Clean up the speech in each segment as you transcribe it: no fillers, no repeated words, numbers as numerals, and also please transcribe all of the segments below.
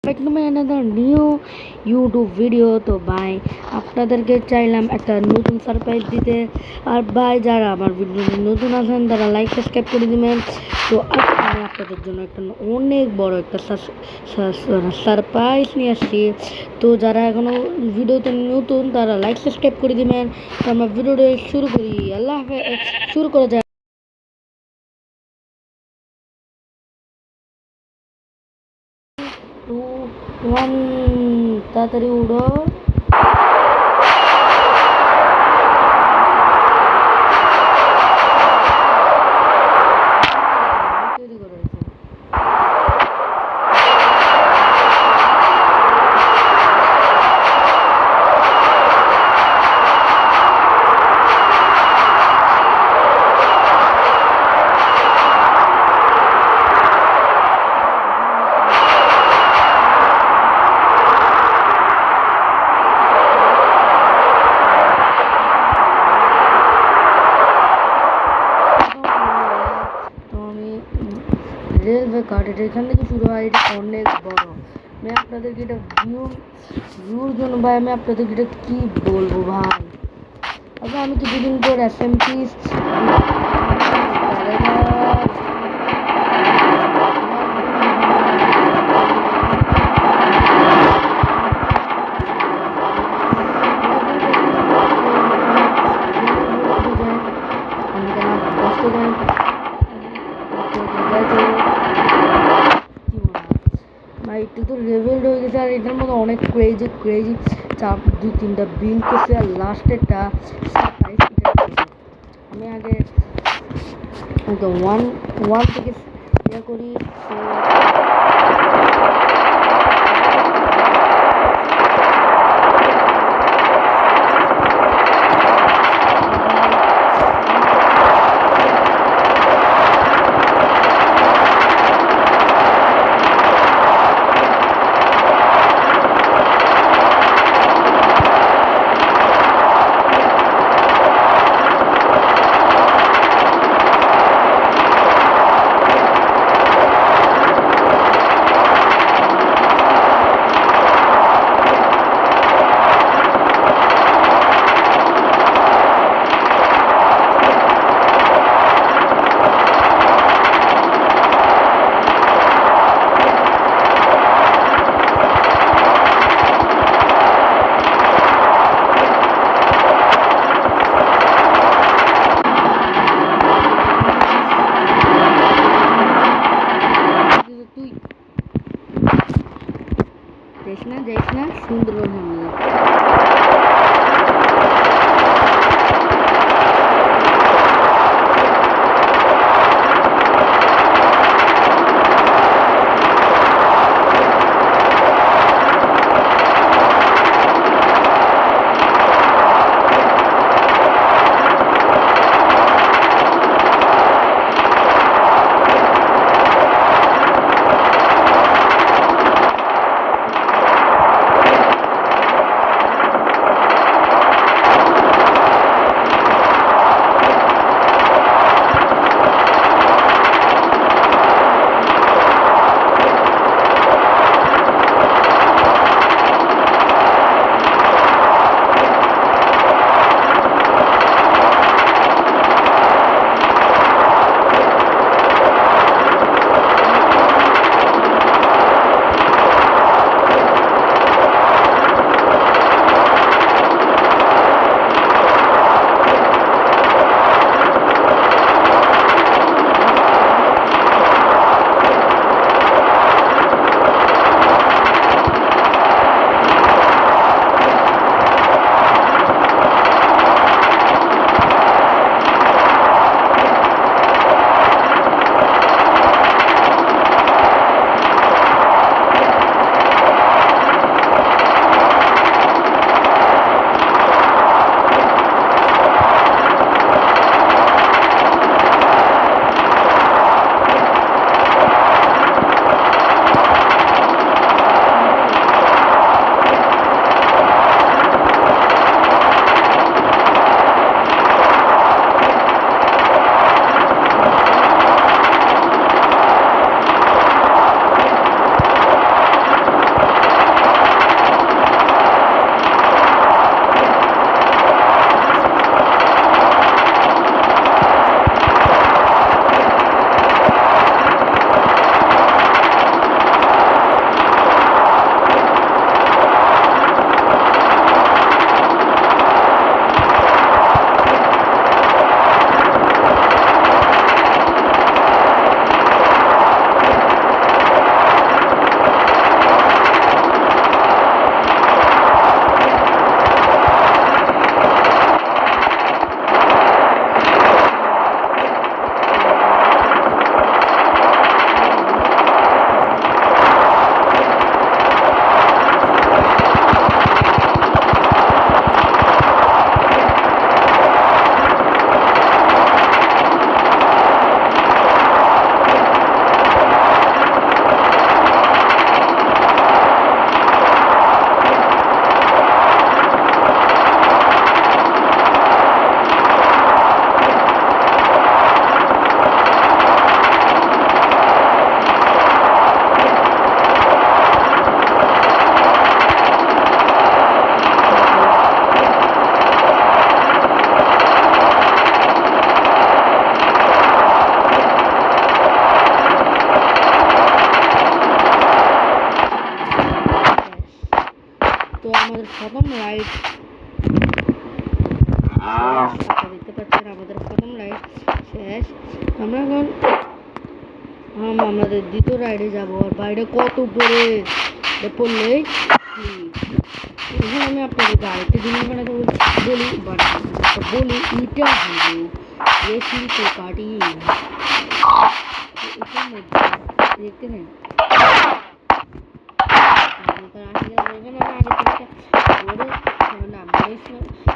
back to my another new YouTube video। তো ভাই আপনাদেরকে চাইলাম একটা নতুন সারপ্রাইজ দিতে। আর ভাই যারা আমার ভিডিও নতুন আছেন তারা লাইক সাবস্ক্রাইব করে দিবেন। তো আজকে আমি আপনাদের জন্য একটা অনেক বড় একটা সারপ্রাইজ নিয়ে আসছি। তো যারা এখনো ভিডিওতে নতুন তারা লাইক সাবস্ক্রাইব করে দিবেন। তো আমরা ভিডিওটা শুরু করি। আল্লাহ হাফেজ। শুরু করা যায়। 2 1 তাড়াতাড়ি উড়ো। তৈরি করা হয়েছে। রেলওয়ে কার্ড এটা এখান থেকে শুরু হয়। এটা অনেক বড়। আমি আপনাদেরকে এটা ভিউর জন্য ভাই আমি আপনাদেরকে এটা কী বলবো ভাই। আচ্ছা আমি কিছুদিন পর SMT ভাই একটু তো লেভেলড হয়ে গেছে। আর এটার মধ্যে অনেক ক্রেজি চাপ 2-3টা বিল করছে। আর লাস্টেরটা সারপ্রাইজ। আমি আগে ওয়ান থেকে ইয়ে করি। তো যাইস না সুন্দর হামলা। আমাদের প্রথম রাইড দেখতে পাচ্ছেন, আমাদের প্রথম রাইড শেষ। আমরা এখন আমাদের দ্বিতীয় রাইডে যাবো। আর বাইরে কত উপরে পড়লেই এখন আমি আপনাদেরকে আরেকটি জিনিস বানাতে বলি বলি ইটা হলো রেসিং তো কাটি এটার মধ্যে দেখতেছেন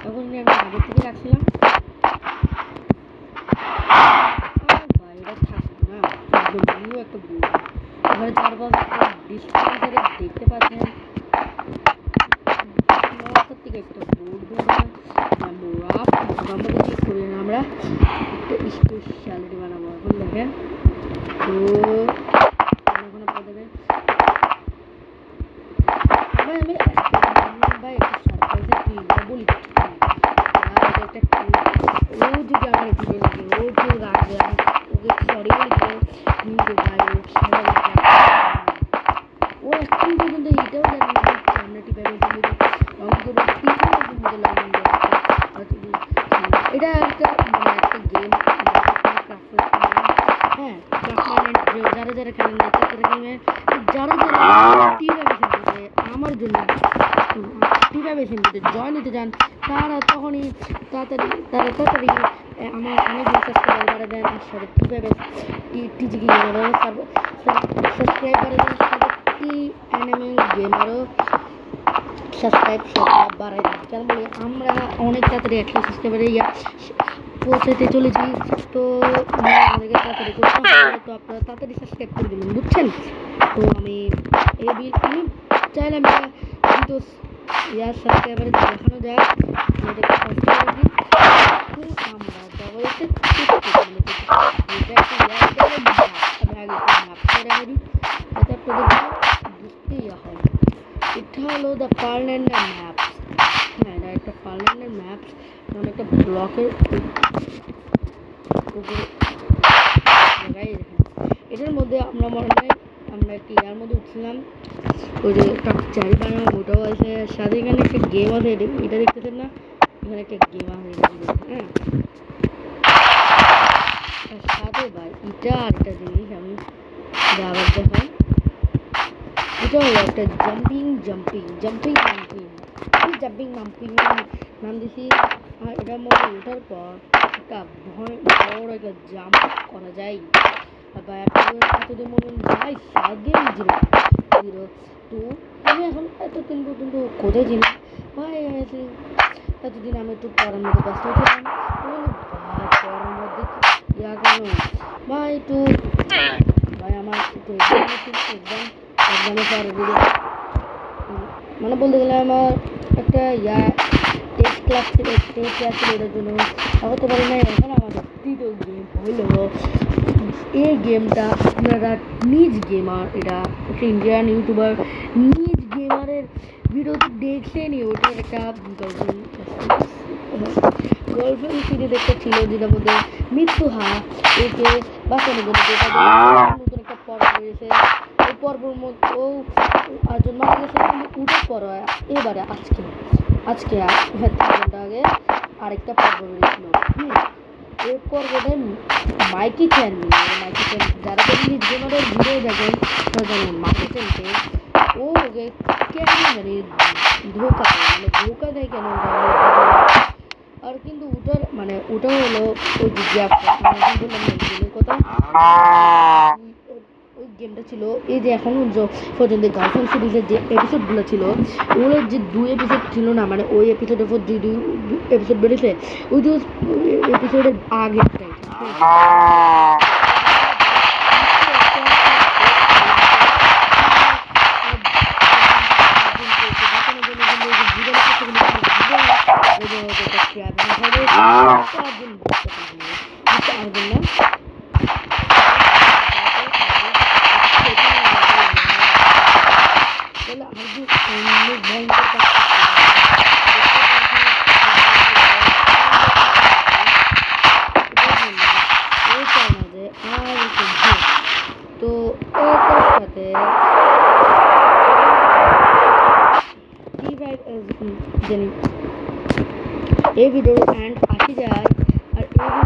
এখন আমি আগে থেকে রাখছিলাম বাইরে থাকবো না, একদম নিউ একটা বোর্ড। এখানে চারপাশ ডিসপ্লে দেখতে পাচ্ছেন থেকে একটা বোর্ড আমরা একটা স্পেশালিটি বানাবো। এখন দেখেন তো এখন আপনাদের আমি ভাই একটা সারপ্রাইজের কি বলি, একটা ও যদি আমার ভিডিও লাগে ও যে রাখবে আমি ওকে সরি বলবো কিন্তু ভাই ও এখন পর্যন্ত এটাও জানি না সামনে টিপাবে এটা একটা মানে একটা গেম। হ্যাঁ যারা যারা খেলেন যারা টিভাবে খেলতেছে আমার জন্য টিভাবে খেলতে জয় নিতে চান তারা তখনই তাড়াতাড়ি আমার অনেক সাবস্ক্রাইবার করে দেন। আর সাথে টিভাবে টিজি গেমারও সাবস্ক্রাইব করে দেন, সাথে টি অ্যানিমেল গেমারও সাবস্ক্রাইব বাড়াই দেন। কেন বলে আমরা অনেক তাড়াতাড়ি 100 সাবস্ক্রাইবারে পৌঁছাতে চলেছি। তো আমাদেরকে তাড়াতাড়ি করতে হবে, তো আপনারা তাড়াতাড়ি সাবস্ক্রাইব করে দেবেন, বুঝছেন? তো আমি আমি চাইলাম কিন্তু সাবস্ক্রাইবারে দেখানো যাক এটাকে কষ্ট করে দিই। আমরা যাবো যাতে আপনাদের বুঝতেই হয় এটা হলো দ্য ফার্ল্যান্ডের ম্যাপস। হ্যাঁ এটা একটা ফার্ল্যান্ডের ম্যাপস, মানে একটা ব্লকের উপরে এটার মধ্যে আমরা মনে হয় আমরা একটি ইয়ার মধ্যে উঠছিলাম, ওই যে একটা চারি বানানো ওটাও আছে, সাথে এখানে একটা গেম আছে এটা দেখতেছেন না, এখানে একটা গেম আছে হ্যাঁ। সাথে ভাই এটা আর একটা জিনিস আমি আবার দেখাই, এটা হলো একটা জাম্পিং নাম দিছি। আর এটার মধ্যে ওঠার পর একটা বড় একটা জাম্প করা যায়। ভাই এতদিন মনে ভাই গেম 0 তো আমি এখন এতদিন পর্যন্ত কোথায় ছিলাম ভাই, এতদিন আমি একটু পড়ার মধ্যে ব্যস্ত ছিলাম। ভাই পড়ার মধ্যে ইয়া কেন ভাই একটু ভাই আমার একটু এক্সামে পর মানে বলতে গেলে আমার একটা টেস্ট ক্লাস ছিল এটার জন্য হতে পারি না। এখন আমাদের দ্বিতীয় গেম হলো এই গেমটা আপনারা নিজ গেমার, এটা একটা ইন্ডিয়ান ইউটিউবার নিজ গেমারের ভিডিওতে দেখছেনই, ওটার একটা গার্লফ্রেন্ড সিরিজ একটা ছিল যেটার মধ্যে মৃত্যুহা একে বাঁচানোর জন্য নতুন একটা পর্ব রয়েছে। ওই পর্বর মধ্যে ও আরেকজন মারা গেছে, উঠে পড়া এবারে আজকে হ্যাঁ 3 ঘন্টা আগে আরেকটা পর্ব রয়েছিল। এই পর্বটা মাইকি চ্যান যারা নিজ গেমারের ভিডিও দেখেন তারা জানেন মাইকি চ্যানকে ও ওকে কেন মানে ধোকা দেয় কেন। আর কিন্তু ওটাও হলো ওই কথা ওই গেমটা ছিল এই যে এখন পর্যন্ত গার্লফ্রেন্ড সিরিজের যে এপিসোডগুলো ছিল ওগুলোর যে 2 এপিসোড ছিল না, মানে ওই এপিসোডের পর যে 2 এপিসোড বেরিয়েছে ওই 2 এপিসোডের আগেরটাই তো এটার সাথে জানি এই ভিডিওর এন্ড আসি যায় আর এই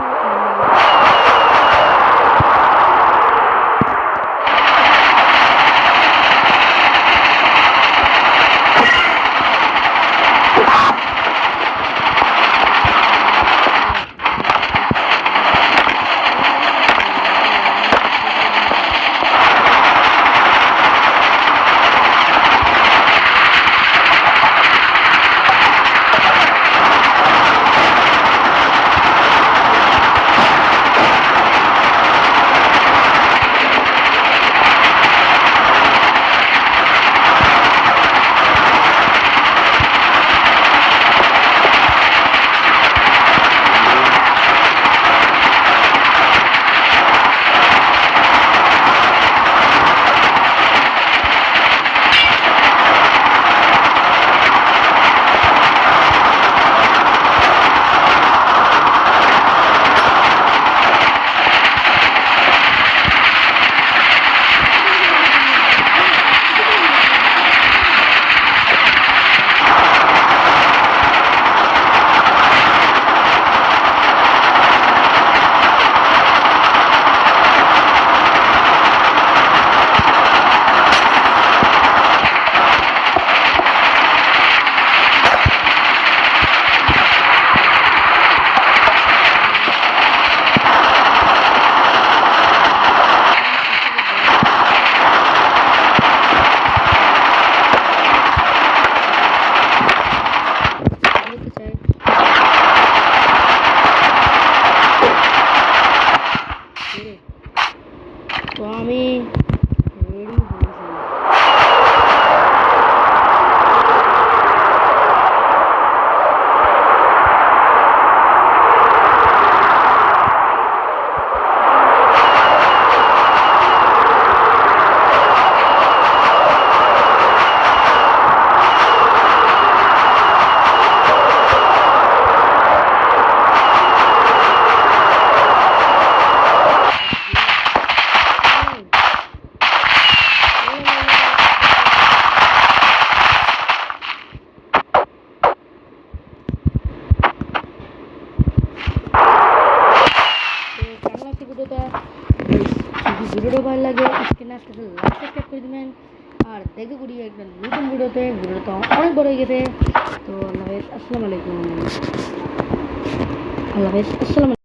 তো আমি রেডি ভিডিওটা যদি ভিডিওটা ভালো লাগে স্ক্রিনে আসতে লাইক সাবস্ক্রাইব করে দিবেন আর দেখে করি একটা নতুন ভিডিওটা অনেক বড় হয়ে গেছে তো আল্লাহ হাফেজ আসসালামু আলাইকুম আল্লাহ হাফেজ আসসালামু